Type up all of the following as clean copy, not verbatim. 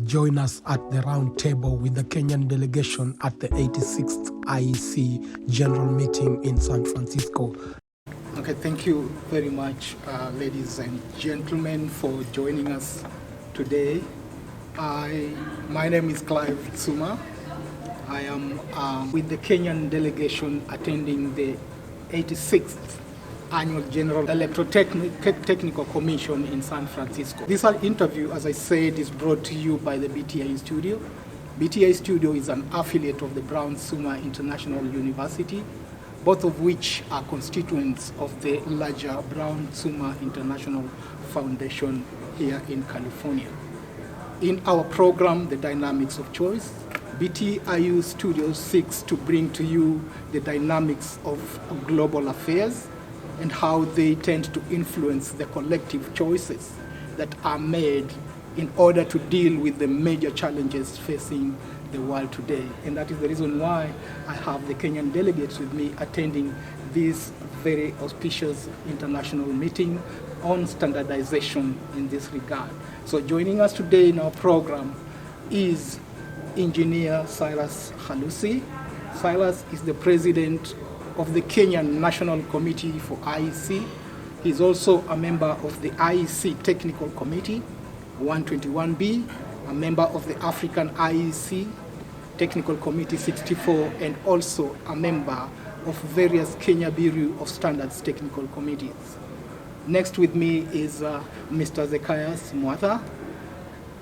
Join us at the Roundtable with the Kenyan delegation at the 86th IEC General Meeting in San Francisco. Okay, thank you very much, ladies and gentlemen, for joining us today. My name is Clive Tsuma. I am with the Kenyan delegation attending the 86th Annual General Electrotechnical Commission in San Francisco. This interview, as I said, is brought to you by the BTIU-STUDIO. BTIU-STUDIO is an affiliate of the Brown Summa International University, both of which are constituents of the larger Brown Summa International Foundation here in California. In our program, The Dynamics of Choice, BTIU-STUDIO seeks to bring to you the dynamics of global affairs and how they tend to influence the collective choices that are made in order to deal with the major challenges facing the world today. And that is the reason why I have the Kenyan delegates with me attending this very auspicious international meeting on standardization in this regard. So joining us today in our program is Engineer Silas Halusi. Silas is the president of the Kenyan National Committee for IEC. He's also a member of the IEC Technical Committee, 121B, a member of the African IEC Technical Committee 64, and also a member of various Kenya Bureau of Standards Technical Committees. Next with me is Mr. Zacchaeus Mwatha.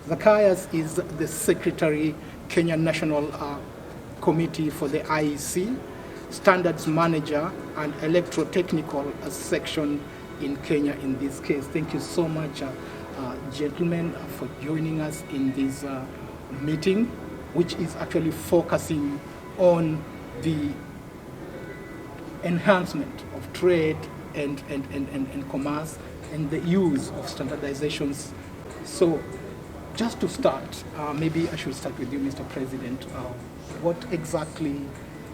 Zacchaeus is the Secretary, Kenyan National Committee for the IEC, Standards Manager and Electrotechnical section in Kenya in this case. Thank you so much, gentlemen, for joining us in this meeting, which is actually focusing on the enhancement of trade and commerce and the use of standardizations. So just to start, maybe I should start with you, Mr. President. What exactly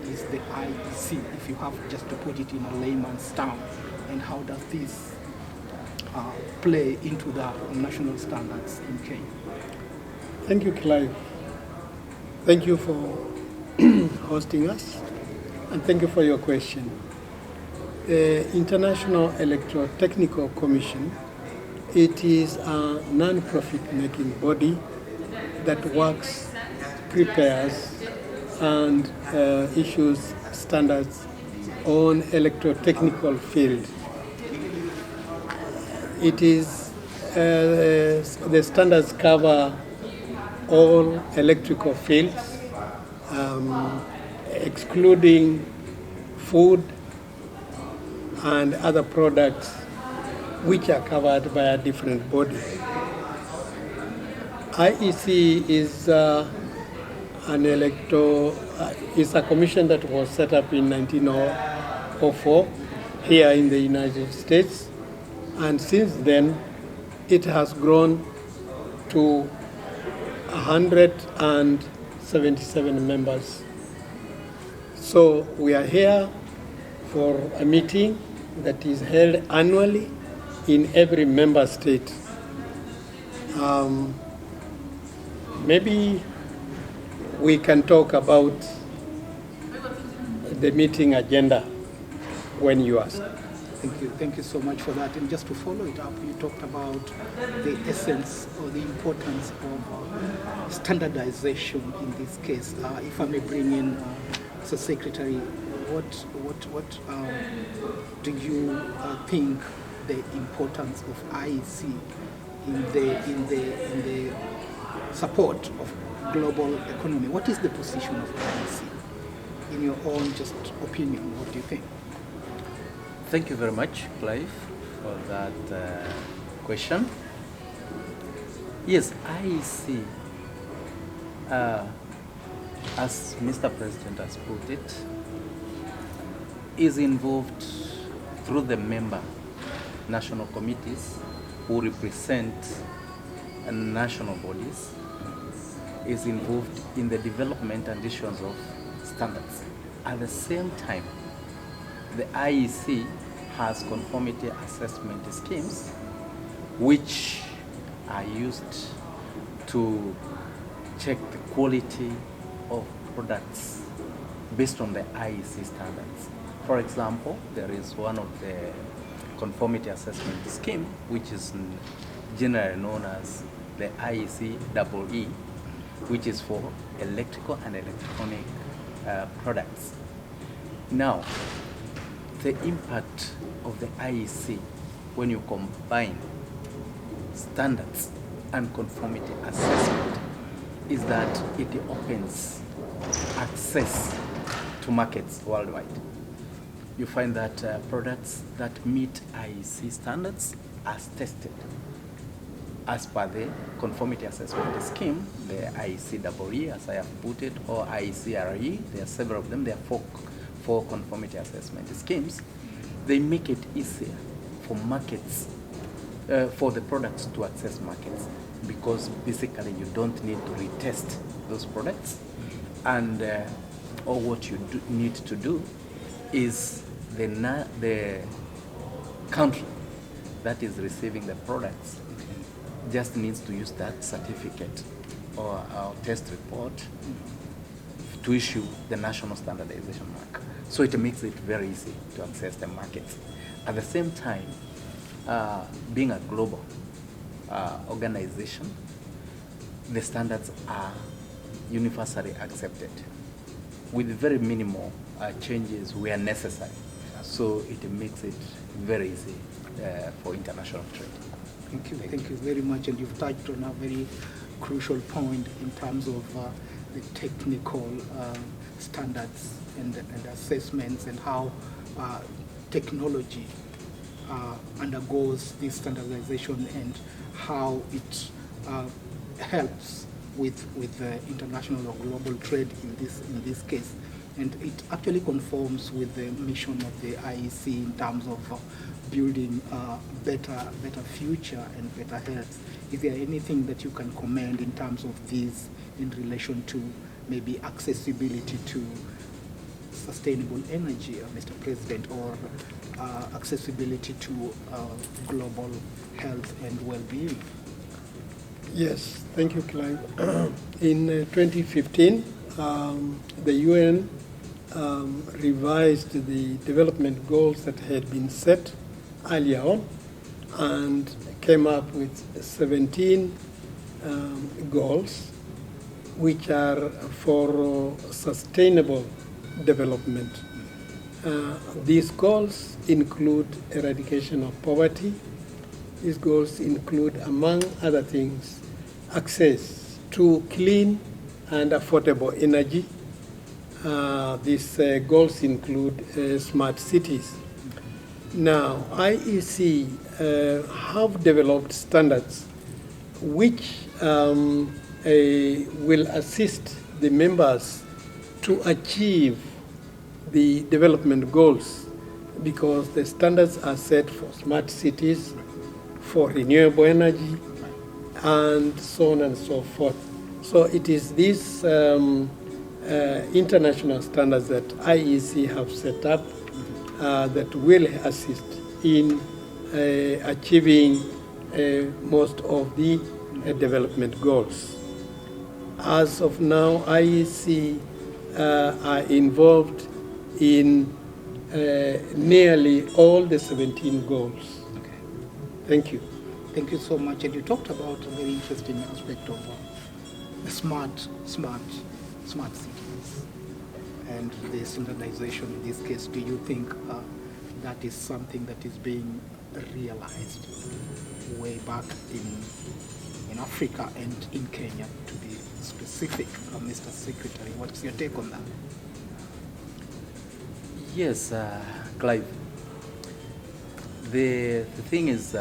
is the IEC, if you have just to put it in a layman's term, and how does this play into the national standards in Kenya? Thank you, Clive. Thank you for hosting us, and thank you for your question. The International Electrotechnical Commission, it is a non-profit making body that works, prepares, and issues standards on electrotechnical field. It is, the standards cover all electrical fields, excluding food and other products which are covered by a different body. IEC is is a commission that was set up in 1904 here in the United States, and since then it has grown to 177 members. So we are here for a meeting that is held annually in every member state. Maybe we can talk about the meeting agenda when you ask. Thank you so much for that. And just to follow it up, you talked about the essence or the importance of standardization in this case. If I may bring in the Secretary, what do you think the importance of IEC in the support of global economy? What is the position of IEC? In your own just opinion, what do you think? Thank you very much, Clive, for that question. Yes, IEC, as Mr. President has put it, is involved through the member national committees who represent national bodies, is involved in the development and issuance of standards. At the same time, the IEC has conformity assessment schemes which are used to check the quality of products based on the IEC standards. For example, there is one of the conformity assessment scheme, which is generally known as the IEC-EE, which is for electrical and electronic products. Now, the impact of the IEC when you combine standards and conformity assessment is that it opens access to markets worldwide. You find that products that meet IEC standards are tested as per the conformity assessment scheme, the IEC-EE, as I have put it, or IEC-RE. There are several of them. There are four conformity assessment schemes. They make it easier for markets, for the products to access markets, because basically you don't need to retest those products, and all what you need to do is the country that is receiving the products just needs to use that certificate or test report to issue the national standardization mark. So it makes it very easy to access the market. At the same time, being a global organization, the standards are universally accepted with very minimal changes where necessary. So it makes it very easy for international trade. Thank you very much. And you've touched on a very crucial point in terms of the technical standards and assessments, and how technology undergoes this standardization, and how it helps with international or global trade in this case. And it actually conforms with the mission of the IEC in terms of building a better future and better health. Is there anything that you can commend in terms of this in relation to maybe accessibility to sustainable energy, Mr. President, or accessibility to global health and well-being? Yes, thank you, Clive. In 2015, the UN revised the development goals that had been set earlier on and came up with 17 goals, which are for sustainable development. These goals include eradication of poverty. These goals include, among other things, access to clean and affordable energy. These goals include smart cities. Now, IEC have developed standards which will assist the members to achieve the development goals, because the standards are set for smart cities, for renewable energy, and so on and so forth. So it is these international standards that IEC have set up that will assist in achieving most of the development goals. As of now, IEC are involved in nearly all the 17 goals. Okay. Thank you. Thank you so much. And you talked about a very interesting aspect of the smart cities and the standardization in this case. Do you think that is something that is being realized way back in Africa and in Kenya, to be specific, Mr. Secretary? What's your take on that? Yes, Clive. The thing is,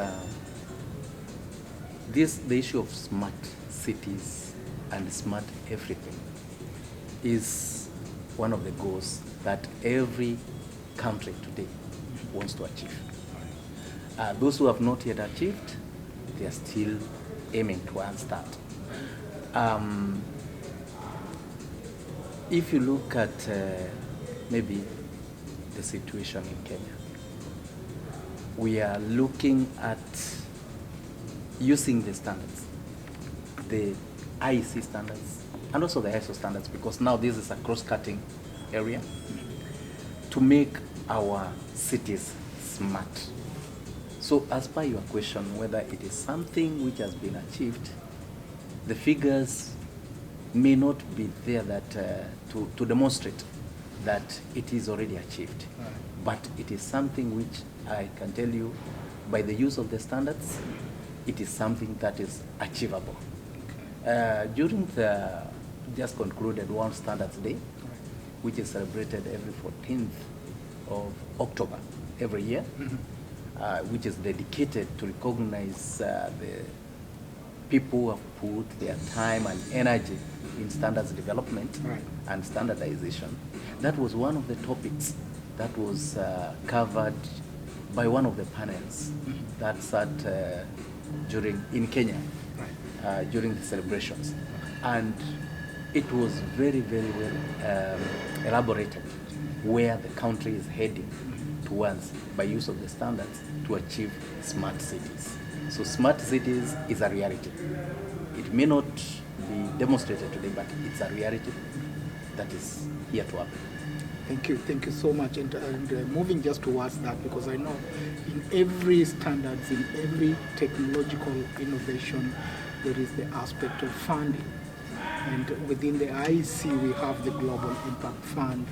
the issue of smart cities and smart everything is one of the goals that every country today wants to achieve. Those who have not yet achieved, they are still aiming towards that. If you look at maybe the situation in Kenya, we are looking at using the standards, the IEC standards and also the ISO standards, because now this is a cross-cutting area, to make our cities smart. So as per your question, whether it is something which has been achieved, the figures may not be there that to demonstrate that it is already achieved. Right. But it is something which I can tell you, by the use of the standards, it is something that is achievable. During the just concluded World Standards Day, which is celebrated every 14th of October every year, which is dedicated to recognize the people who have put their time and energy in standards development and standardization. That was one of the topics that was covered by one of the panels that sat in Kenya during the celebrations. And it was very, very well elaborated where the country is heading towards by use of the standards to achieve smart cities. So smart cities is a reality. It may not be demonstrated today, but it's a reality that is here to happen. Thank you so much. And moving just towards that, because I know in every standards, in every technological innovation, there is the aspect of funding. And within the IEC, we have the Global Impact Fund.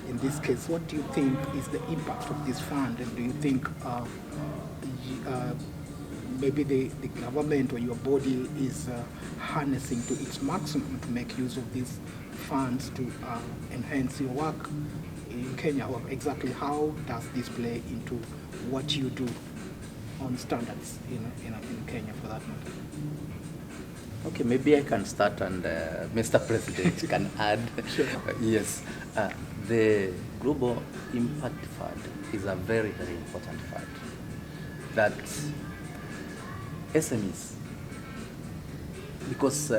In this case, what do you think is the impact of this fund? And do you think maybe the government or your body is harnessing to its maximum to make use of these funds to enhance your work in Kenya? Or exactly how does this play into what you do on standards in Kenya, for that matter? Okay, maybe I can start and Mr. President can add. Sure. Yes, the Global Impact Fund is a very, very important fund that SMEs, because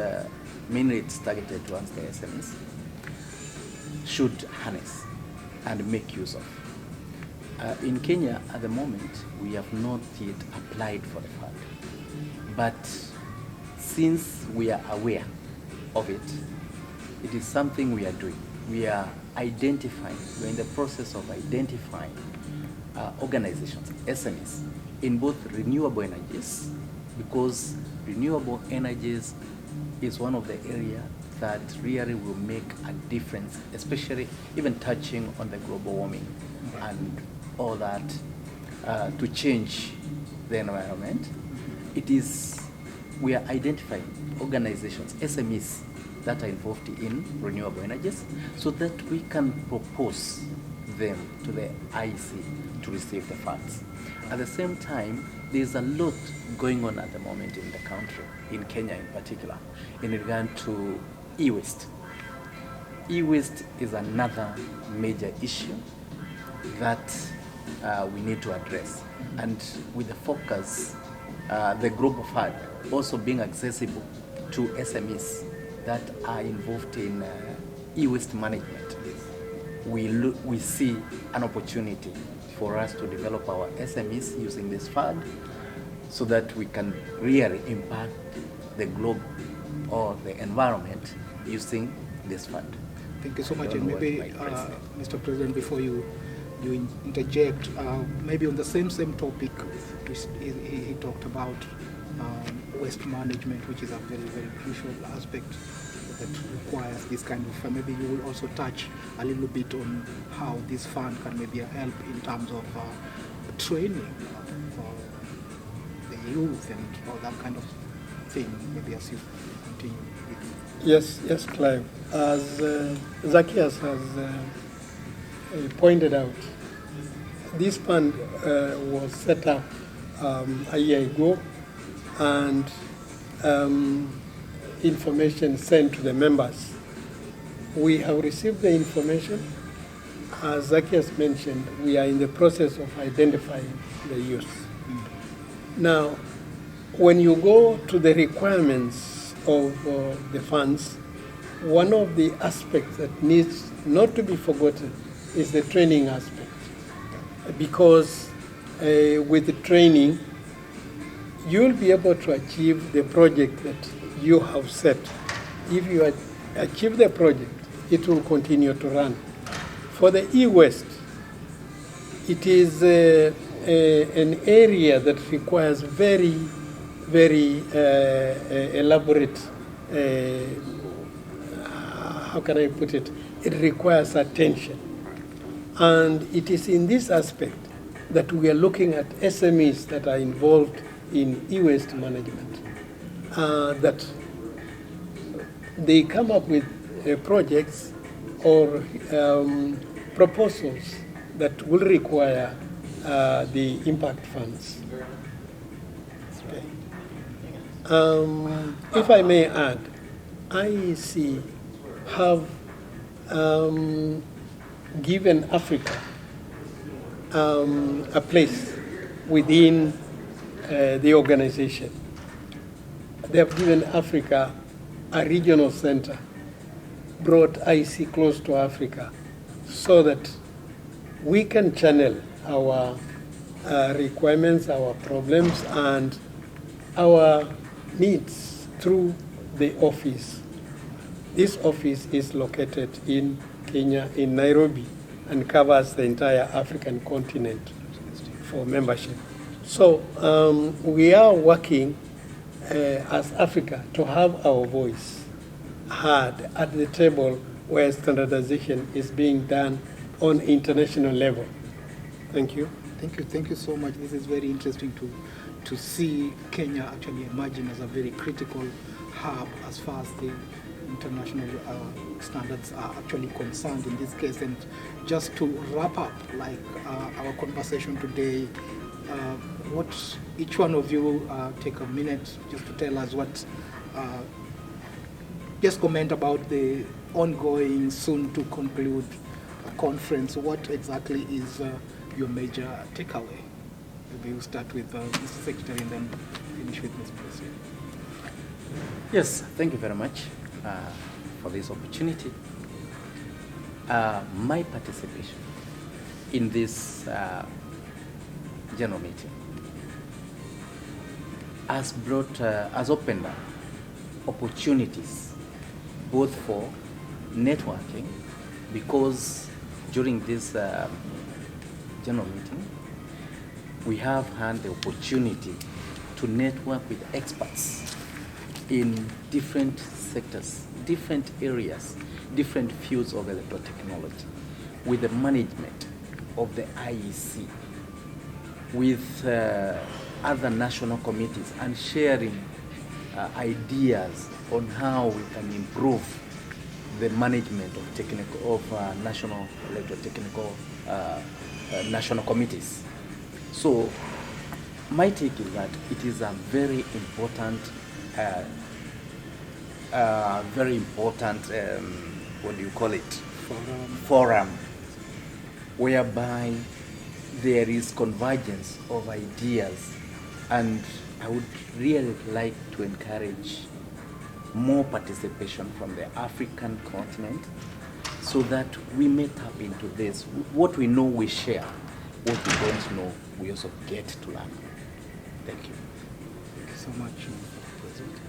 mainly it's targeted towards the SMEs, should harness and make use of. In Kenya at the moment, we have not yet applied for the fund, but since we are aware of it, it is something we are doing. We are identifying, we're in the process of identifying organizations, SMEs, in both renewable energies, because renewable energies is one of the areas that really will make a difference, especially even touching on the global warming and all that, to change the environment. We are identifying organizations, SMEs, that are involved in renewable energies, so that we can propose them to the IEC to receive the funds. At the same time, there's a lot going on at the moment in the country, in Kenya in particular, in regard to e-waste. E-waste is another major issue that we need to address. And with the focus, the Global Fund also being accessible to SMEs that are involved in e-waste management, we see an opportunity for us to develop our SMEs using this fund so that we can really impact the globe or the environment using this fund. Thank you so much. And maybe, Mr. President, before you interject, maybe on the same topic, he talked about waste management, which is a very, very crucial aspect that requires this kind of, maybe you will also touch a little bit on how this fund can maybe help in terms of training for the youth and all that kind of thing, maybe as you continue with. Yes, Clive. As Zacchaeus has pointed out, this fund was set up a year ago, and information sent to the members. We have received the information. As Zacchaeus mentioned, we are in the process of identifying the use. Now, when you go to the requirements of the funds, one of the aspects that needs not to be forgotten is the training aspect. Because with the training, you'll be able to achieve the project that you have set if you achieve the project, it will continue to run. For the e-waste, it is an area that requires very, very elaborate, how can I put it? It requires attention. And it is in this aspect that we are looking at SMEs that are involved in e-waste management, that they come up with projects or proposals that will require the impact funds. Okay. If I may add, IEC have given Africa a place within the organization. They have given Africa a regional center, brought IEC close to Africa so that we can channel our requirements, our problems, and our needs through the office. This office is located in Kenya, in Nairobi, and covers the entire African continent for membership. So we are working as Africa to have our voice heard at the table where standardization is being done on international level. Thank you. Thank you so much. This is very interesting to see Kenya actually emerging as a very critical hub as far as the international standards are actually concerned in this case. And just to wrap up, like our conversation today, what each one of you take a minute just to tell us what, just comment about the ongoing, soon to conclude conference. What exactly is your major takeaway? Maybe we'll start with Mr. Secretary and then finish with Ms. President. Yes, thank you very much for this opportunity. My participation in this general meeting has opened up opportunities both for networking, because during this general meeting we have had the opportunity to network with experts in different sectors, different areas, different fields of electrotechnology, with the management of the IEC, with other national committees, and sharing ideas on how we can improve the management of national electrotechnical national committees. So my take is that it is a very important what do you call it, forum, whereby there is convergence of ideas, and I would really like to encourage more participation from the African continent so that we may tap into this. What we know we share, what we don't know we also get to learn. Thank you. Thank you so much, President.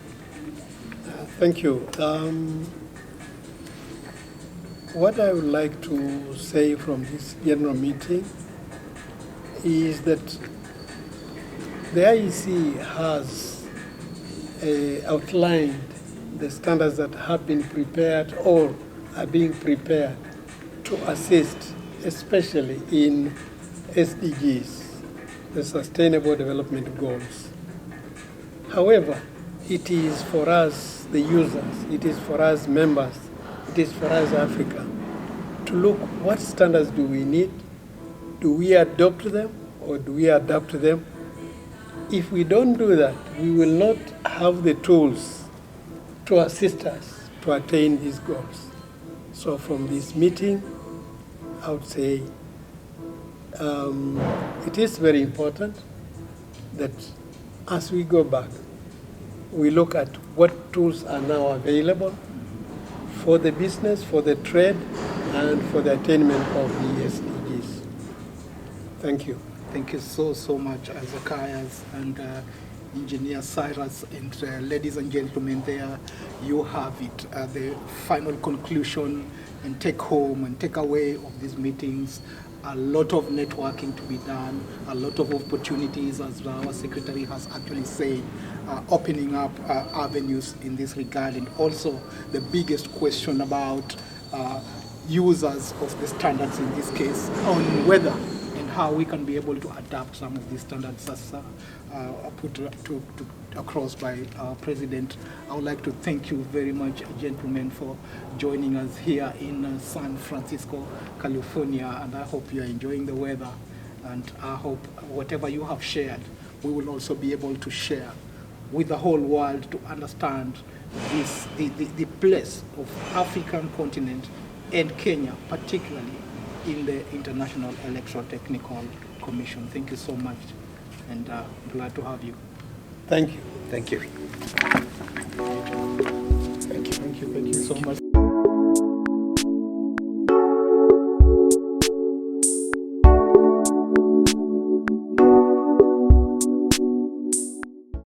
Thank you. What I would like to say from this general meeting is that the IEC has outlined the standards that have been prepared or are being prepared to assist, especially in SDGs, the Sustainable Development Goals. However, it is for us, the users, it is for us members, it is for us Africa, to look what standards do we need, do we adopt them or do we adapt them? If we don't do that, we will not have the tools to assist us to attain these goals. So from this meeting, I would say it is very important that as we go back, we look at what tools are now available for the business, for the trade, and for the attainment of the SDGs. Thank you. Thank you so much, Zacchaeus. And Engineer Cyrus, and ladies and gentlemen, there you have it, the final conclusion and take home and take away of these meetings. A lot of networking to be done, a lot of opportunities, as our secretary has actually said, opening up avenues in this regard, and also the biggest question about users of the standards in this case, on whether and how we can be able to adapt some of these standards as put across by our president. I would like to thank you very much, gentlemen, for joining us here in San Francisco, California, and I hope you are enjoying the weather, and I hope whatever you have shared, we will also be able to share with the whole world to understand this, the place of African continent and Kenya, particularly in the International Electrotechnical Commission. Thank you so much, and glad to have you. Thank you. Thank you.